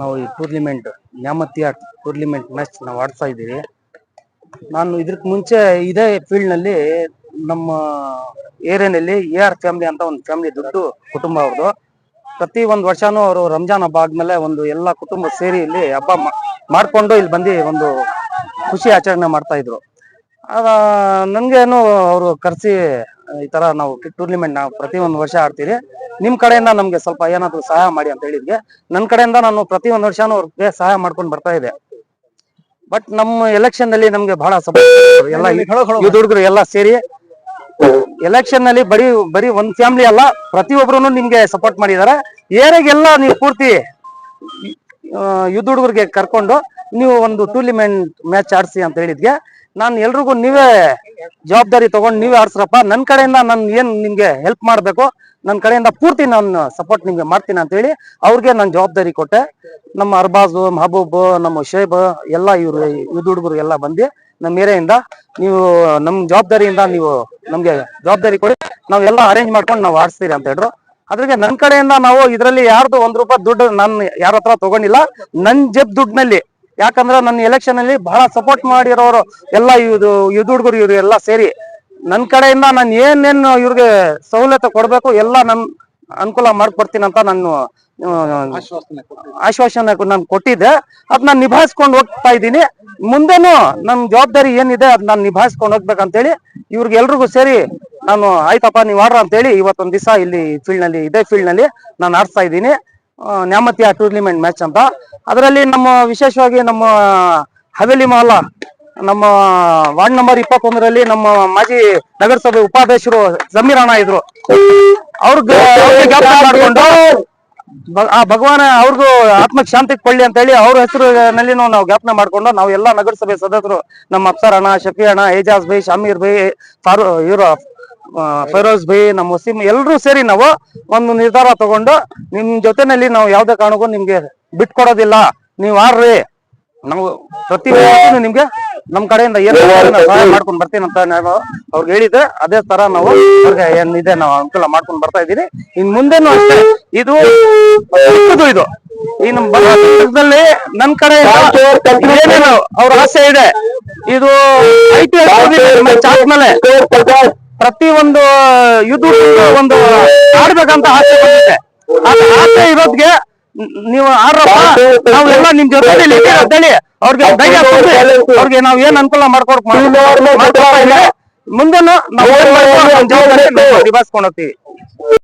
ನಾವು ಈ tournament ನ್ಯಾಮತಿಯ tournament match ನಾವು ಆಡ್ತಾ ಇದ್ದೀವಿ. ನಾನು ಇದಕ್ಕೆ ಮುಂಚೆ ಇದೇ ಫೀಲ್ಡ್ ನಲ್ಲಿ ನಮ್ಮ ಏರಿಯಾನಲ್ಲಿ AR ಫ್ಯಾಮಿಲಿ ಅಂತ ಒಂದು ಫ್ಯಾಮಿಲಿ ದೊಡ್ಡ ಕುಟುಂಬ ಅವ್ರದ್ದು. ಪ್ರತಿ ಒಂದು ವರ್ಷನೂ ಅವರು ರಂಜಾನ್ ಹಬ್ಬ ಆದ್ಮೇಲೆ ಒಂದು ಎಲ್ಲ ಕುಟುಂಬ ಸೇರಿ ಇಲ್ಲಿ ಹಬ್ಬ ಮಾಡ್ಕೊಂಡು ಇಲ್ಲಿ ಬಂದು ಒಂದು ಖುಷಿ ಆಚರಣೆ ಮಾಡ್ತಾ ಇದ್ರು. ನನ್ಗೇನು ಅವರು ಕರೆಸಿ ಈ ತರ ನಾವು ಟೂರ್ನಿಮೆಂಟ್ ನಾವು ಪ್ರತಿ ಒಂದು ವರ್ಷ ಆಡ್ತೀವಿ, ನಿಮ್ ಕಡೆಯಿಂದ ನಮ್ಗೆ ಸ್ವಲ್ಪ ಏನಾದ್ರು ಸಹಾಯ ಮಾಡಿ ಅಂತ ಹೇಳಿದ್ಗೆ ನನ್ನ ಕಡೆಯಿಂದ ನಾನು ಪ್ರತಿ ಒಂದು ವರ್ಷನೂ ಅವ್ರಿಗೆ ಸಹಾಯ ಮಾಡ್ಕೊಂಡು ಬರ್ತಾ ಇದೆ. ಬಟ್ ನಮ್ಮ ಎಲೆಕ್ಷನ್ ನಲ್ಲಿ ನಮ್ಗೆ ಬಹಳ ಸಪೋರ್ಟ್ ಎಲ್ಲ ಯೂತ್ ಹುಡುಗರು ಎಲ್ಲ ಸೇರಿ ಎಲೆಕ್ಷನ್ ನಲ್ಲಿ ಬರೀ ಒಂದ್ ಫ್ಯಾಮಿಲಿ ಅಲ್ಲ, ಪ್ರತಿಯೊಬ್ರು ನಿಮ್ಗೆ ಸಪೋರ್ಟ್ ಮಾಡಿದ್ದಾರೆ. ಏರಿಯಾಗೆಲ್ಲ ನೀವು ಪೂರ್ತಿ ಯೂತ್ ಹುಡುಗರಿಗೆ ಕರ್ಕೊಂಡು ನೀವು ಒಂದು ಟೂರ್ನಿಮೆಂಟ್ ಮ್ಯಾಚ್ ಆಡ್ಸಿ ಅಂತ ಹೇಳಿದ್ಗೆ ನಾನು ಎಲ್ರಿಗೂ ನೀವೇ ಜವಾಬ್ದಾರಿ ತಗೊಂಡು ನೀವೇ ಆಡ್ಸ್ರಪ್ಪ, ನನ್ನ ಕಡೆಯಿಂದ ನಾನು ಏನ್ ನಿಮ್ಗೆ ಹೆಲ್ಪ್ ಮಾಡ್ಬೇಕು ನನ್ನ ಕಡೆಯಿಂದ ಪೂರ್ತಿ ನಾನು ಸಪೋರ್ಟ್ ನಿಮ್ಗೆ ಮಾಡ್ತೀನಿ ಅಂತ ಹೇಳಿ ಅವ್ರಿಗೆ ನಾನು ಜವಾಬ್ದಾರಿ ಕೊಟ್ಟೆ. ನಮ್ಮ ಅರ್ಬಾಜು, ಮಹಬೂಬ್, ನಮ್ಮ ಶೇಬ್ ಎಲ್ಲ ಇವ್ರು ಯೂತ್ ಹುಡುಗರು ಎಲ್ಲ ಬಂದು ನಮ್ಮ ಏರಿಯಾದಿಂದ ನೀವು ನಮ್ ಜವಾಬ್ದಾರಿಯಿಂದ ನೀವು ನಮ್ಗೆ ಜವಾಬ್ದಾರಿ ಕೊಡಿ, ನಾವೆಲ್ಲ ಅರೇಂಜ್ ಮಾಡ್ಕೊಂಡು ನಾವು ಆಡಿಸ್ತೀರಿ ಅಂತ ಹೇಳಿದ್ರು. ಅದ್ರಿಗೆ ನನ್ನ ಕಡೆಯಿಂದ ನಾವು ಇದರಲ್ಲಿ ಯಾರ್ದು ₹1 ದುಡ್ಡು ನಾನು ಯಾರ ಹತ್ರ ತಗೊಂಡಿಲ್ಲ, ನನ್ ಜೇಬ್ ದುಡ್ಡಿನಲ್ಲಿ. ಯಾಕಂದ್ರೆ ನನ್ನ ಎಲೆಕ್ಷನ್ ಅಲ್ಲಿ ಬಹಳ ಸಪೋರ್ಟ್ ಮಾಡಿರೋರು ಎಲ್ಲ ಯೂತ್ ಹುಡುಗರು ಇವ್ರು ಎಲ್ಲ ಸೇರಿ ನನ್ನ ಕಡೆಯಿಂದ ನಾನು ಏನೇನು ಇವ್ರಿಗೆ ಸವಲತ್ತು ಕೊಡ್ಬೇಕು ಎಲ್ಲ ನನ್ ಅನುಕೂಲ ಮಾಡ್ಕೊಡ್ತೀನಿ ಅಂತ ನಾನು ಆಶ್ವಾಸನೆ ನಾನು ಕೊಟ್ಟಿದ್ದೆ. ಅದ್ ನಾನು ನಿಭಾಯಿಸ್ಕೊಂಡು ಹೋಗ್ತಾ ಇದ್ದೀನಿ. ಮುಂದೆನು ನನ್ ಜವಾಬ್ದಾರಿ ಏನಿದೆ ಅದ್ ನಾನು ನಿಭಾಯಿಸ್ಕೊಂಡು ಹೋಗ್ಬೇಕಂತೇಳಿ ಇವ್ರಿಗೆ ಎಲ್ರಿಗೂ ಸೇರಿ ನಾನು ಆಯ್ತಪ್ಪ ನೀವ್ ಆಡ್ರ ಅಂತೇಳಿ ಇವತ್ತೊಂದ್ ದಿವಸ ಇಲ್ಲಿ ಇದೇ ಫೀಲ್ಡ್ ನಲ್ಲಿ ನಾನು ಆಡ್ಸ್ತಾ ಇದ್ದೀನಿ ನ್ಯಾಮತಿಯ ಟೂರ್ನಿಮೆಂಟ್ ಮ್ಯಾಚ್ ಅಂತ. ಅದರಲ್ಲಿ ನಮ್ಮ ವಿಶೇಷವಾಗಿ ನಮ್ಮ ಹವೇಲಿ ಮಹಲ್ಲ ನಮ್ಮ ವಾರ್ಡ್ ನಂಬರ್ 21ರಲ್ಲಿ ನಮ್ಮ ಮಾಜಿ ನಗರಸಭೆ ಉಪಾಧ್ಯಕ್ಷರು ಜಮೀರ್ ಅಣ್ಣ ಇದ್ರು. ಅವ್ರಿಗೆ ಜ್ಞಾಪನ ಮಾಡ್ಕೊಂಡು ಆ ಭಗವಾನ ಅವ್ರಿಗೂ ಆತ್ಮಕ್ ಶಾಂತಿ ಕೊಳ್ಳಿ ಅಂತ ಹೇಳಿ ಅವ್ರ ಹೆಸರಿನಲ್ಲಿ ನಾವು ಜ್ಞಾಪನ ಮಾಡ್ಕೊಂಡು ನಾವು ಎಲ್ಲಾ ನಗರಸಭೆ ಸದಸ್ಯರು ನಮ್ಮ ಅಫ್ಸರ್ ಅಣ್ಣ, ಶಫಿ ಅಣ್ಣ, ಏಜಾಜ್ ಬೈ, ಶಾಮೀರ್ ಬೈ, ಇವರು ಫೈರೋಜ್ ಬೈ, ನಮ್ಮ ವಸೀಂ ಎಲ್ರೂ ಸೇರಿ ನಾವು ಒಂದು ನಿರ್ಧಾರ ತಗೊಂಡು ನಿಮ್ ಜೊತೆನಲ್ಲಿ ನಾವು ಯಾವ್ದೇ ಕಾರಣಕ್ಕೂ ನಿಮ್ಗೆ ಬಿಟ್ಕೊಡೋದಿಲ್ಲ, ನೀವ್ ಆಡ್ರಿ, ನಾವು ಪ್ರತಿ ನಿಮ್ಗೆ ನಮ್ ಕಡೆಯಿಂದ ಏನು ಸಹಾಯ ಮಾಡ್ಕೊಂಡ್ ಬರ್ತೀನಿ ಅಂತ ನಾನು ಅವ್ರಿಗೆ ಹೇಳಿದ್ದೆ. ಅದೇ ತರ ನಾವು ಅವ್ರಿಗೆ ಏನಿದೆ ನಾವು ಅನುಕೂಲ ಮಾಡ್ಕೊಂಡ್ ಬರ್ತಾ ಇದ್ದೀನಿ. ಇನ್ ಮುಂದೆನೂ ಅಷ್ಟೇ ಇದು ಈ ನಮ್ಮ ಭಾರತದಲ್ಲಿ ನನ್ ಕಡೆ ಏನೇನು ಅವ್ರ ಆಸೆ ಇದೆ, ಇದು IPL ಮ್ಯಾಚ್ ಆದ್ಮೇಲೆ ಪ್ರತಿ ಒಂದು ಯೂತ್ ಒಂದು ಆಡ್ಬೇಕಂತ ಆಸೆ ಬಂದಿದೆ. ಆಸೆ ಇರೋದ್ಗೆ ನೀವು ಆಡ್ರಪ್ಪ, ನಾವೆಲ್ಲ ನಿಮ್ ಜೊತೆ ಅಂತೇಳಿ ಅವ್ರಿಗೆ ಧೈರ್ಯ ಕೊಟ್ಟು ಅವ್ರಿಗೆ ನಾವ್ ಏನ್ ಅನುಕೂಲ ಮಾಡ್ಕೊಡ್ತಾ ಮುಂದೆನು ನಾವು ನಿಭಾಯಿಸ್ಕೊಂಡು ಹೋಗ್ತೀವಿ.